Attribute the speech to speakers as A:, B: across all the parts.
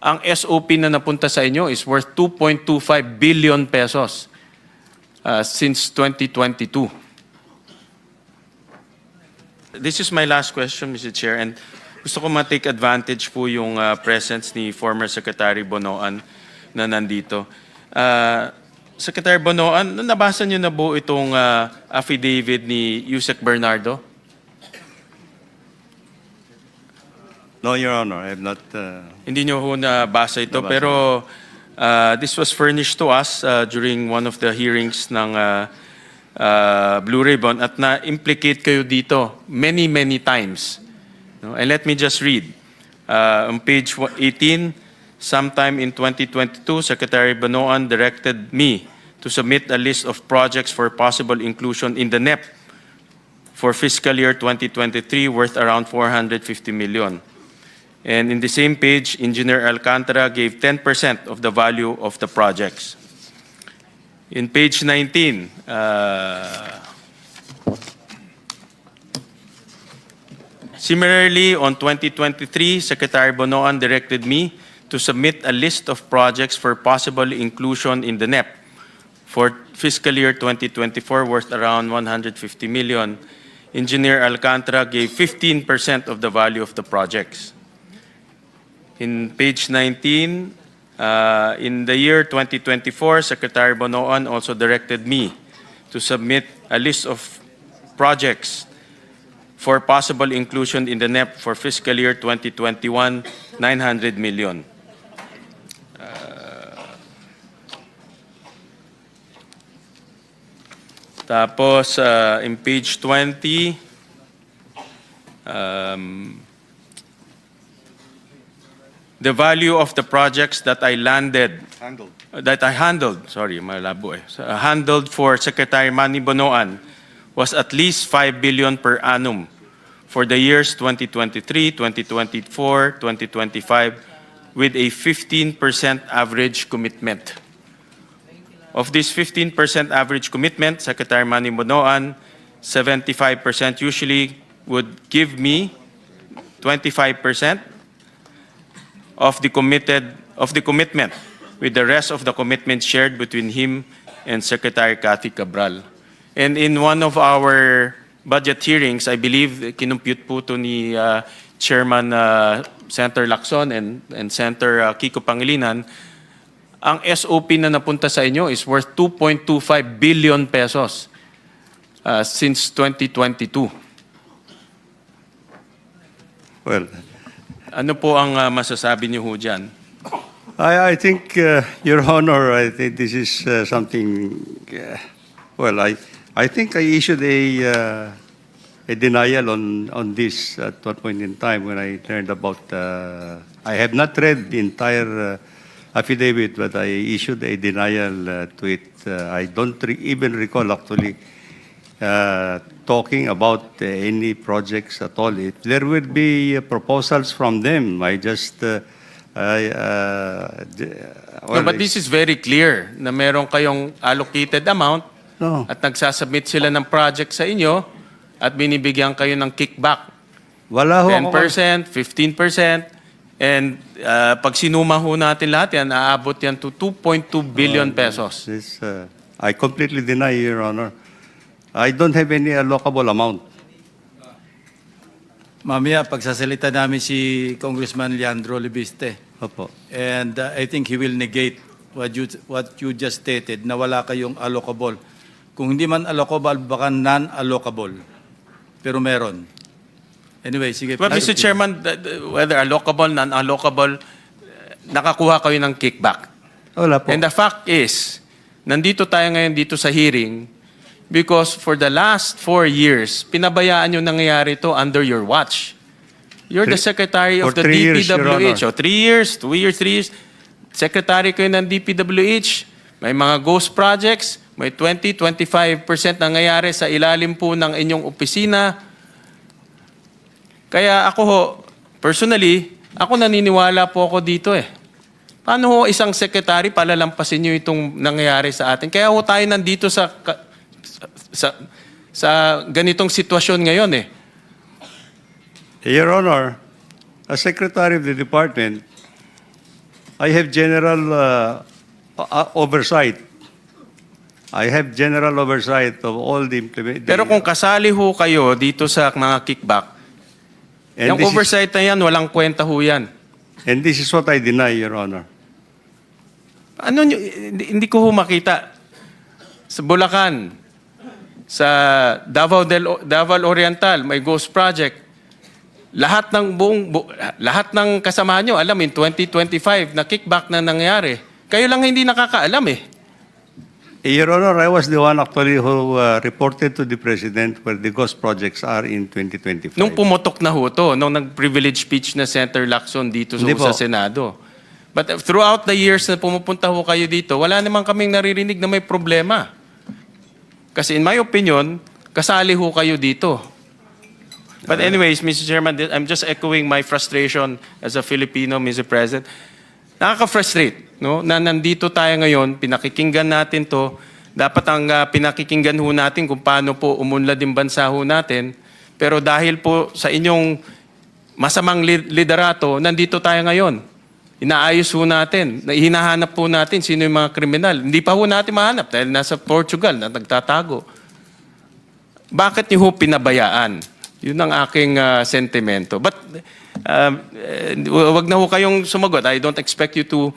A: Ang SOP na napunta sa inyo is worth 2.25 billion pesos since 2022. This is my last question, Mr. Chair, and gusto ko ma-take advantage po yung presence ni former Secretary Bonoan na nandito. Secretary Bonoan, nabasa niyo na po itong affidavit ni Yusek Bernardo?
B: No, Your Honor, I have not.
A: Hindi nyo ho nabasa ito,
B: Nabasa.
A: pero this was furnished to us during one of the hearings ng Blue Ribbon at na-implicate kayo dito many times. No? And let me just read. On page 18, sometime in 2022, Secretary Bonoan directed me to submit a list of projects for possible inclusion in the NEP for fiscal year 2023 worth around 450 million. And in the same page, Engineer Alcantara gave 10% of the value of the projects. In page 19, similarly, on 2023, Secretary Bonoan directed me to submit a list of projects for possible inclusion in the NEP for fiscal year 2024 worth around 150 million. Engineer Alcantara gave 15% of the value of the projects. In page 19, in the year 2024, Secretary Bonoan also directed me to submit a list of projects for possible inclusion in the NEP for fiscal year 2021, 900 million. Tapos, in page 20, the value of the projects that I handled for Secretary Manny Bonoan was at least 5 billion per annum for the years 2023, 2024, 2025 with a 15% average commitment. Of this 15% average commitment, Secretary Manny Bonoan, 75% usually would give me 25% of the commitment, with the rest of the commitment shared between him and Secretary Cathy Cabral. And in one of our budget hearings, I believe kinumpute po to ni Chairman Senator Lacson and Senator Kiko Pangilinan, ang SOP na napunta sa inyo is worth 2.25 billion pesos since 2022.
B: Well,
A: Ano po ang masasabi niyo ho dyan?
B: I think, Your Honor, I think this is something. Well, I think I issued a denial on this at one point in time when I learned about. I have not read the entire affidavit, but I issued a denial to it. I don't even recall actually talking about any projects at all. If there would be proposals from them, I just.
A: No, but this is very clear na meron kayong allocated amount
B: No.
A: at nagsasubmit sila ng project sa inyo at binibigyan kayo ng kickback.
B: Wala ho ako.
A: 10%, 15%, and pag sinuma ho natin lahat yan, aabot yan to 2.2 billion pesos.
B: This, I completely deny, Your Honor. I don't have any allocable amount.
C: Mamaya, pagsasalita namin si Congressman Leandro Libiste.
B: Opo.
C: And I think he will negate what you just stated, na wala kayong allocable. Kung hindi man allocable, baka non-allocable. Pero meron. Anyway, sige.
A: Well, Mr. Chairman, whether allocable, non-allocable, nakakuha kayo ng kickback.
B: Wala po.
A: And the fact is, nandito tayo ngayon dito sa hearing because for the last 4 years, pinabayaan yung nangyayari to under your watch. You're the secretary of the
B: 3 years, Your
A: DPWH.
B: Honor.
A: O 3 years, 2 years, 3 years. Secretary kayo ng DPWH. May mga ghost projects. May 20-25% nangyayari sa ilalim po ng inyong opisina. Kaya ako ho, personally, ako naniniwala po ako dito eh. Paano ho isang secretary palalampasin nyo itong nangyayari sa atin? Kaya ho tayo nandito sa ganitong sitwasyon ngayon eh.
B: Your Honor, as Secretary of the Department, I have general oversight. I have general oversight of all the implement.
A: Pero kung kasali ho kayo dito sa mga kickback,
B: and
A: yung
B: this is-
A: oversight na yan, walang kwenta ho yan.
B: And this is what I deny, Your Honor.
A: Ano nyo, hindi ko ho makita. Sa Bulacan, sa Davao Oriental, may Ghost Project. Lahat ng kasamahan nyo, alam, in 2025, na kickback na nangyari. Kayo lang hindi nakakaalam eh.
B: Your Honor, I was the one actually who reported to the President where the ghost projects are in 2025.
A: Nung pumutok na ho to, nung nag-privilege speech na Senator Lacson dito
B: Hindi
A: sa
B: po.
A: Senado. But throughout the years na pumupunta ho kayo dito, wala naman kaming naririnig na may problema. Kasi in my opinion, kasali ho kayo dito. But anyways, Mr. Chairman, I'm just echoing my frustration as a Filipino, Mr. President. Nakaka-frustrate, no? Na nandito tayo ngayon, pinakikinggan natin to. Dapat ang pinakikinggan ho natin kung paano po umunlad yung bansa ho natin. Pero dahil po sa inyong masamang liderato, nandito tayo ngayon. Inaayos ho natin. Hinahanap po natin sino yung mga kriminal. Hindi pa ho natin mahanap dahil nasa Portugal na nagtatago. Bakit niyo ho pinabayaan? Yun ang aking sentimento. But wag na ho kayong sumagot. I don't expect you to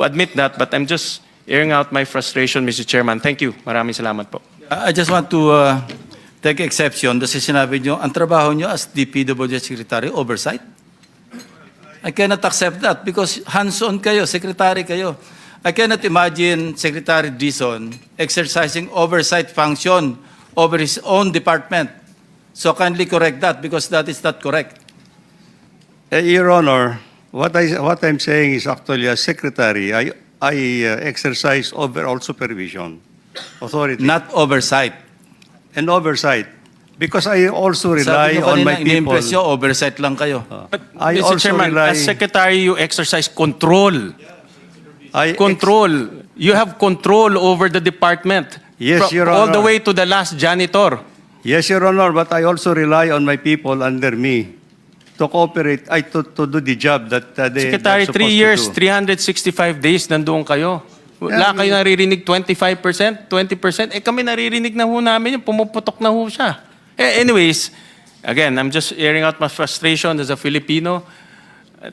A: admit that, but I'm just airing out my frustration, Mr. Chairman. Thank you. Maraming salamat po.
C: I just want to take exception kasi sinabi nyo, ang trabaho nyo as DPWH Secretary, oversight. I cannot accept that because hands-on kayo, secretary kayo. I cannot imagine Secretary Dizon exercising oversight function over his own department. So kindly correct that because that is not correct.
B: Your Honor, what I'm saying is actually as secretary, I exercise overall supervision, authority,
C: Not oversight.
B: and oversight. Because I also
C: Sabi
B: rely
C: nyo
B: on
C: kanina,
B: my people.
C: ini-impress nyo, oversight lang kayo.
A: But
B: I
A: Mr.
B: also
A: Chairman,
B: rely-
A: as Secretary, you exercise control.
B: I
A: Control. You have control over the department.
B: Yes, Your
A: All the
B: Honor.
A: way to the last janitor.
B: Yes, Your Honor, but I also rely on my people under me to cooperate, to do the job that
A: Secretary,
B: they're
A: 3
B: supposed
A: years,
B: to do.
A: 365 days, nandoon kayo. Wala kayo naririnig 25%, 20%. Eh kami naririnig na ho namin yung pumuputok na ho siya. Anyways, again, I'm just airing out my frustration as a Filipino.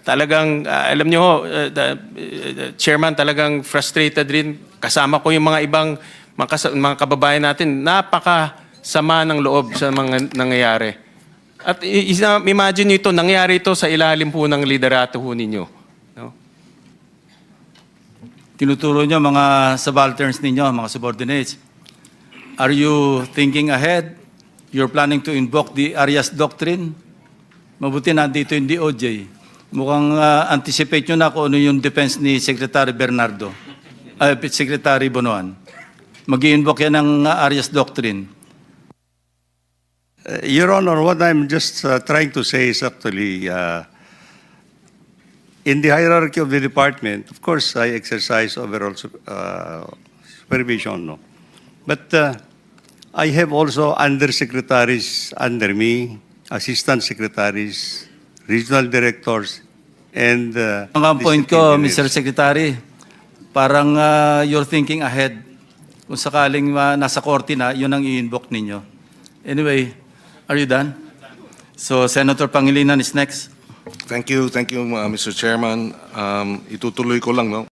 A: Talagang, alam niyo ho, the chairman talagang frustrated rin. Kasama ko yung mga ibang mga kababayan natin. Napakasama ng loob sa mga nangyayari. At imagine nyo ito, nangyari ito sa ilalim po ng liderato ho ninyo. No?
C: Tinuturo nyo mga subalterns ninyo, mga subordinates. Are you thinking ahead? You're planning to invoke the Arias Doctrine? Mabuti nandito yung DOJ. Mukhang anticipate nyo na kung ano yung defense ni Secretary Bernardo, Secretary Bonoan. Mag-i-invoke yan ng Arias Doctrine.
B: Your Honor, what I'm just trying to say is actually, in the hierarchy of the department, of course, I exercise overall supervision, no? But I have also undersecretaries under me, assistant secretaries, regional directors, and
C: Ang point ko,
B: district
C: Mr.
B: engineers.
C: Secretary, parang you're thinking ahead. Kung sakaling nasa korte na, yun ang i-invoke ninyo. Anyway, are you done? So, Senator Pangilinan is next.
D: Thank you, Mr. Chairman. Itutuloy ko lang, no?